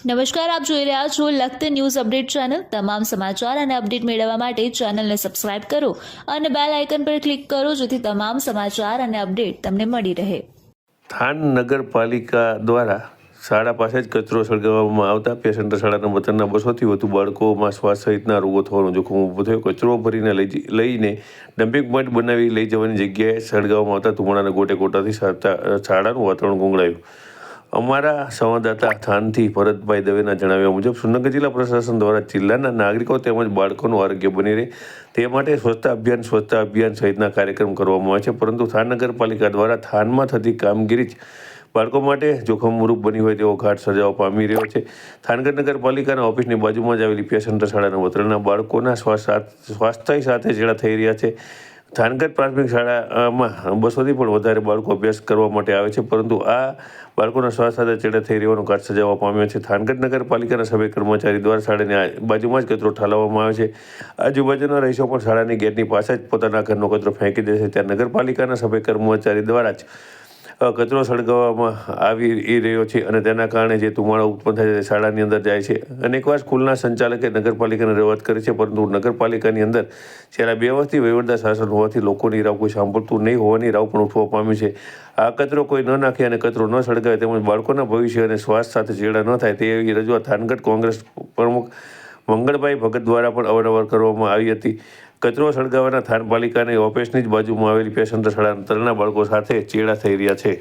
નમસ્કાર, આપ જોઈ રહ્યા છો લખત ન્યૂઝ અપડેટ ચેનલ। તમામ સમાચાર અને અપડેટ મેળવવા માટે ચેનલને સબસ્ક્રાઇબ કરો અને બેલ આઇકન પર ક્લિક કરો જેથી તમામ સમાચાર અને અપડેટ તમને મળી રહે। થાન નગરપાલિકા દ્વારા શાળા પાસે જ કચરો સળગાવવામાં આવતા પેસેન્ટર શાળાના વતનના 200થી વધુ બાળકોમાં શ્વાસ સહિતના રોગો થવાનો જોખમ ઊભો થયો। કચરો ભરીને લઈને ડમ્પિંગ પોઈન્ટ બનાવી લઈ જવાની જગ્યાએ સળગાવવામાં આવતા ધુમાડાના ગોટે ગોટાથી શાળાનું વાતાવરણ ગુંગળાયું। અમારા સંવાદદાતા થાનથી ભરતભાઈ દવેના જણાવ્યા મુજબ સુરનગર જિલ્લા પ્રશાસન દ્વારા જિલ્લાના નાગરિકો તેમજ બાળકોનું આરોગ્ય બની રહે તે માટે સ્વચ્છતા અભિયાન સહિતના કાર્યક્રમ કરવામાં આવે છે, પરંતુ થાન નગરપાલિકા દ્વારા થાનમાં થતી કામગીરી જ બાળકો માટે જોખમરૂપ બની હોય તેવો ઘાટ સર્જાવા પામી રહ્યો છે। થાનગઢ નગરપાલિકાના ઓફિસની બાજુમાં જ આવેલી પેસેન્ટર શાળાના વતનના બાળકોના સ્વાસ્થ્ય સાથે ચેડા થઈ રહ્યા છે। થાનગઢ પ્રાથમિક શાળામાં 200થી પણ વધારે બાળકો અભ્યાસ કરવા માટે આવે છે, પરંતુ આ બાળકોના સ્વાસ્થ્ય સાથે ચેડા થઈ રહેવાનો ઘાટ સર્જાવા પામ્યો છે। થાનગઢ નગરપાલિકાના સભ્ય કર્મચારી દ્વારા શાળાની બાજુમાં જ કચરો ઠાલવવામાં આવે છે। આજુબાજુના રહીશો પણ શાળાની ગેટની પાસે જ પોતાના ઘરનો કચરો ફેંકી દે છે, ત્યારે નગરપાલિકાના સભ્ય કર્મચારી દ્વારા જ કચરો સળગાવવામાં આવી રહ્યો છે અને તેના કારણે જે ધુમાડો ઉત્પન્ન થાય છે તે શાળાની અંદર જાય છે। અનેકવાર સ્કૂલના સંચાલકે નગરપાલિકાને રજૂઆત કરી છે, પરંતુ નગરપાલિકાની અંદર છેલ્લા 2 વર્ષથી વહીવટદાર શાસન હોવાથી લોકોની રાવ કોઈ સાંભળતું નહીં હોવાની રાવ પણ ઉઠવા પામ્યું છે। આ કચરો કોઈ ન નાખે અને કચરો ન સળગાવે તેમજ બાળકોના ભવિષ્ય અને સ્વાસ્થ્ય સાથે ચેડા ન થાય તેવી રજૂઆત થાનગઢ કોંગ્રેસ પ્રમુખ મંગળભાઈ ભગત દ્વારા પણ અવારનવાર કરવામાં આવી હતી। કચરો સળગાવવાના થાન પાલિકાની ઓફિસની જ બાજુમાં આવેલી પેસેન્ટર શાળાના 3 બાળકો સાથે ચેડા થઈ રહ્યા છે।